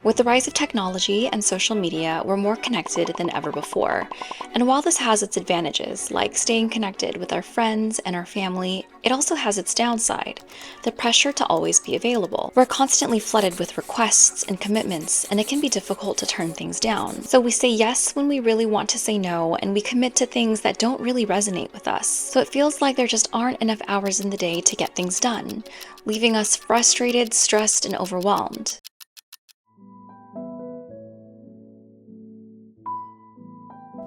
With the rise of technology and social media, we're more connected than ever before. And while this has its advantages, like staying connected with our friends and our family, it also has its downside, the pressure to always be available. We're constantly flooded with requests and commitments, and it can be difficult to turn things down. So we say yes when we really want to say no, and we commit to things that don't really resonate with us. So it feels like there just aren't enough hours in the day to get things done, leaving us frustrated, stressed, and overwhelmed.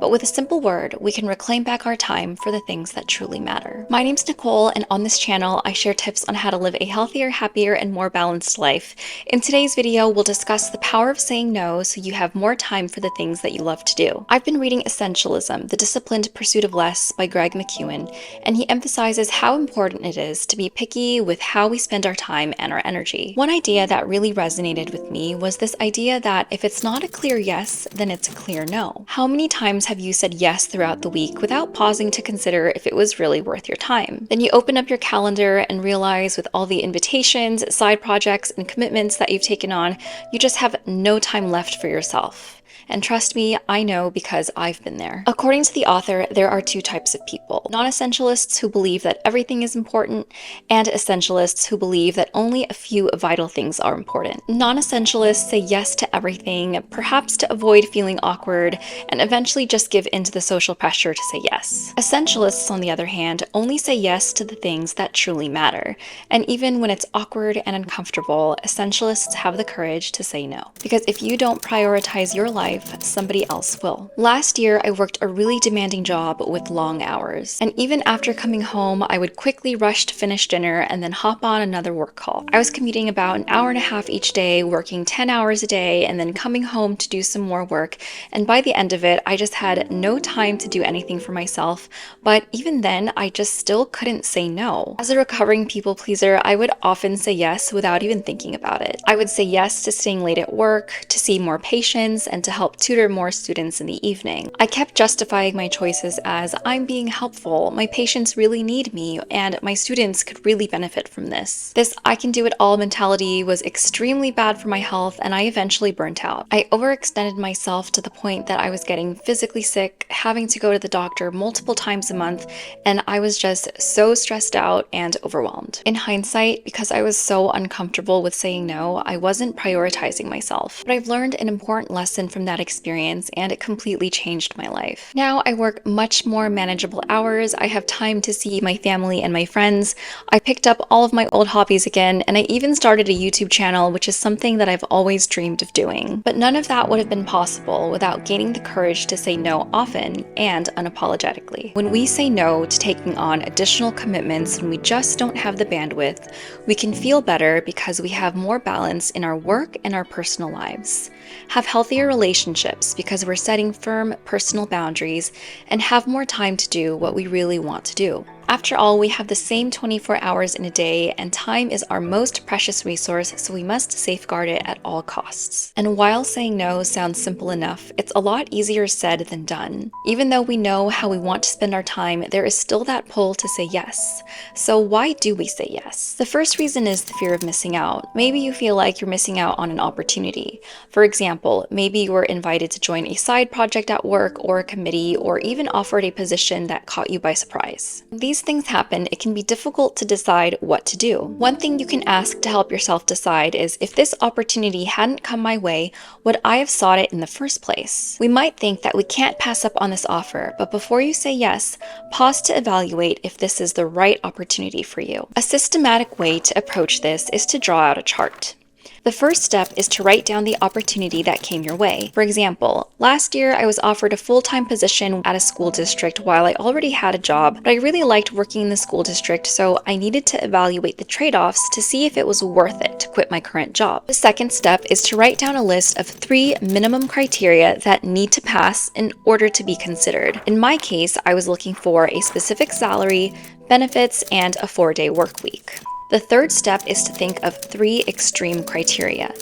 But with a simple word, we can reclaim back our time for the things that truly matter. My name's Nicole, and on this channel, I share tips on how to live a healthier, happier, and more balanced life. In today's video, we'll discuss the power of saying no so you have more time for the things that you love to do. I've been reading Essentialism, The Disciplined Pursuit of Less by Greg McKeown, and he emphasizes how important it is to be picky with how we spend our time and our energy. One idea that really resonated with me was this idea that if it's not a clear yes, then it's a clear no. How many times have you said yes throughout the week without pausing to consider if it was really worth your time? Then you open up your calendar and realize with all the invitations, side projects, and commitments that you've taken on, you just have no time left for yourself. And trust me, I know because I've been there. According to the author, there are two types of people: non-essentialists who believe that everything is important, and essentialists who believe that only a few vital things are important. Non-essentialists say yes to everything, perhaps to avoid feeling awkward, and eventually just give in to the social pressure to say yes. Essentialists, on the other hand, only say yes to the things that truly matter. And even when it's awkward and uncomfortable, essentialists have the courage to say no. Because if you don't prioritize your life, somebody else will. Last year, I worked a really demanding job with long hours. And even after coming home, I would quickly rush to finish dinner and then hop on another work call. I was commuting about an hour and a half each day, working 10 hours a day, and then coming home to do some more work. And by the end of it, I just had no time to do anything for myself. But even then, I just still couldn't say no. As a recovering people pleaser, I would often say yes without even thinking about it. I would say yes to staying late at work, to see more patients, and to help tutor more students in the evening. I kept justifying my choices as I'm being helpful, my patients really need me, and my students could really benefit from this. This I can do it all mentality was extremely bad for my health, and I eventually burnt out. I overextended myself to the point that I was getting physically sick, having to go to the doctor multiple times a month, and I was just so stressed out and overwhelmed. In hindsight, because I was so uncomfortable with saying no, I wasn't prioritizing myself. But I've learned an important lesson from that experience, and it completely changed my life. Now I work much more manageable hours, I have time to see my family and my friends, I picked up all of my old hobbies again, and I even started a YouTube channel, which is something that I've always dreamed of doing. But none of that would have been possible without gaining the courage to say no often and unapologetically. When we say no to taking on additional commitments when we just don't have the bandwidth, we can feel better because we have more balance in our work and our personal lives, have healthier relationships because we're setting firm personal boundaries, and have more time to do what we really want to do. After all, we have the same 24 hours in a day, and time is our most precious resource, so we must safeguard it at all costs. And while saying no sounds simple enough, it's a lot easier said than done. Even though we know how we want to spend our time, there is still that pull to say yes. So why do we say yes? The first reason is the fear of missing out. Maybe you feel like you're missing out on an opportunity. For example, maybe you were invited to join a side project at work or a committee, or even offered a position that caught you by surprise. These things happen, it can be difficult to decide what to do. One thing you can ask to help yourself decide is, if this opportunity hadn't come my way, would I have sought it in the first place? We might think that we can't pass up on this offer, but before you say yes, pause to evaluate if this is the right opportunity for you. A systematic way to approach this is to draw out a chart. The first step is to write down the opportunity that came your way. For example, last year I was offered a full-time position at a school district while I already had a job, but I really liked working in the school district, so I needed to evaluate the trade-offs to see if it was worth it to quit my current job. The second step is to write down a list of 3 minimum criteria that need to pass in order to be considered. In my case, I was looking for a specific salary, benefits, and a 4-day work week. The third step is to think of 3 extreme criteria.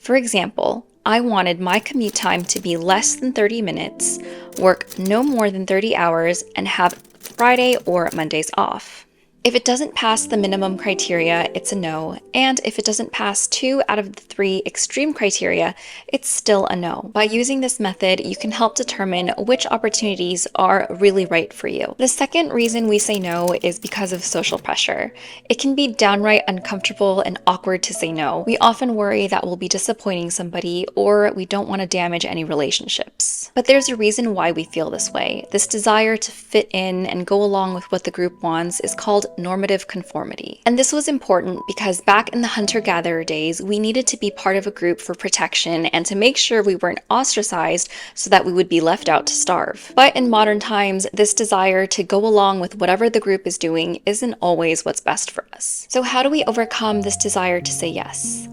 For example, I wanted my commute time to be less than 30 minutes, work no more than 30 hours, and have Friday or Mondays off. If it doesn't pass the minimum criteria, it's a no, and if it doesn't pass 2 out of the 3 extreme criteria, it's still a no. By using this method, you can help determine which opportunities are really right for you. The second reason we say no is because of social pressure. It can be downright uncomfortable and awkward to say no. We often worry that we'll be disappointing somebody, or we don't want to damage any relationships. But there's a reason why we feel this way. This desire to fit in and go along with what the group wants is called normative conformity. And this was important because back in the hunter-gatherer days, we needed to be part of a group for protection and to make sure we weren't ostracized so that we would be left out to starve. But in modern times, this desire to go along with whatever the group is doing isn't always what's best for us. So how do we overcome this desire to say yes?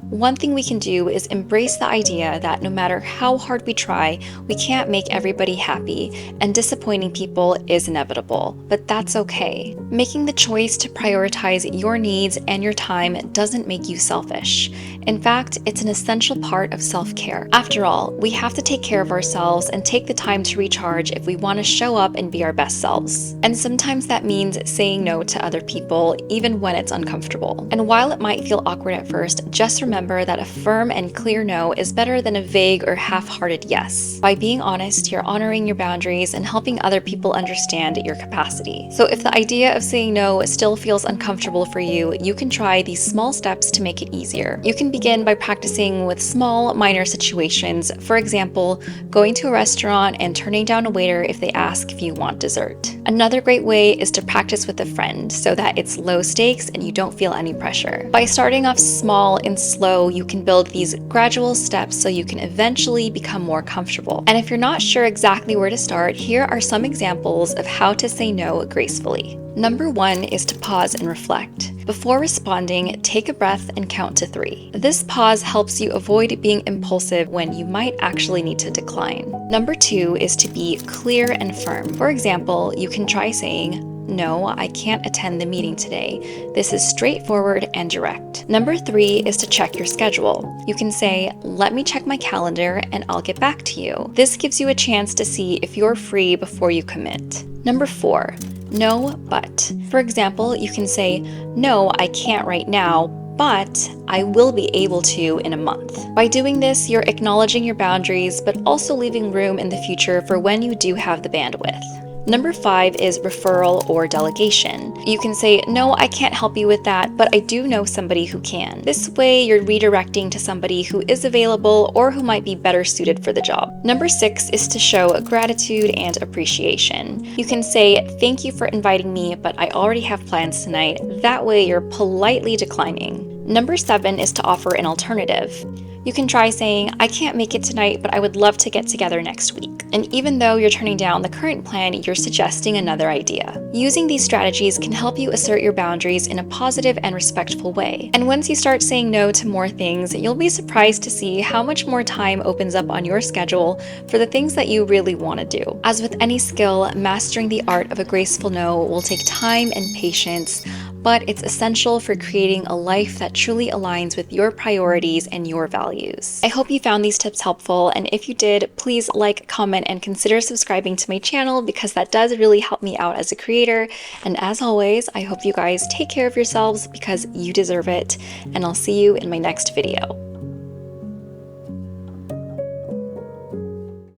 One thing we can do is embrace the idea that no matter how hard we try, we can't make everybody happy, and disappointing people is inevitable, but that's okay. Making the choice to prioritize your needs and your time doesn't make you selfish. In fact, it's an essential part of self-care. After all, we have to take care of ourselves and take the time to recharge if we want to show up and be our best selves. And sometimes that means saying no to other people, even when it's uncomfortable. And while it might feel awkward at first, just remember that a firm and clear no is better than a vague or half-hearted yes. By being honest, you're honoring your boundaries and helping other people understand your capacity. So if the idea of saying no still feels uncomfortable for you, you can try these small steps to make it easier. You can begin by practicing with small, minor situations. For example, going to a restaurant and turning down a waiter if they ask if you want dessert. Another great way is to practice with a friend so that it's low stakes and you don't feel any pressure. By starting off small and slow, you can build these gradual steps so you can eventually become more comfortable. And if you're not sure exactly where to start, here are some examples of how to say no gracefully. Number 1 is to pause and reflect. Before responding, take a breath and count to 3. This pause helps you avoid being impulsive when you might actually need to decline. Number 2 is to be clear and firm. For example, you can try saying, "No, I can't attend the meeting today." This is straightforward and direct. Number 3 is to check your schedule. You can say, "Let me check my calendar and I'll get back to you." This gives you a chance to see if you're free before you commit. Number 4, no, but. For example, you can say, "No, I can't right now, but I will be able to in a month." By doing this, you're acknowledging your boundaries, but also leaving room in the future for when you do have the bandwidth. Number 5 is referral or delegation. You can say, "No, I can't help you with that, but I do know somebody who can." This way, you're redirecting to somebody who is available or who might be better suited for the job. Number 6 is to show gratitude and appreciation. You can say, "Thank you for inviting me, but I already have plans tonight." That way, you're politely declining. Number 7 is to offer an alternative. You can try saying, "I can't make it tonight, but I would love to get together next week." And even though you're turning down the current plan, you're suggesting another idea. Using these strategies can help you assert your boundaries in a positive and respectful way. And once you start saying no to more things, you'll be surprised to see how much more time opens up on your schedule for the things that you really want to do. As with any skill, mastering the art of a graceful no will take time and patience, but it's essential for creating a life that truly aligns with your priorities and your values. I hope you found these tips helpful, and if you did, please like, comment, and consider subscribing to my channel because that does really help me out as a creator. And as always, I hope you guys take care of yourselves because you deserve it, and I'll see you in my next video.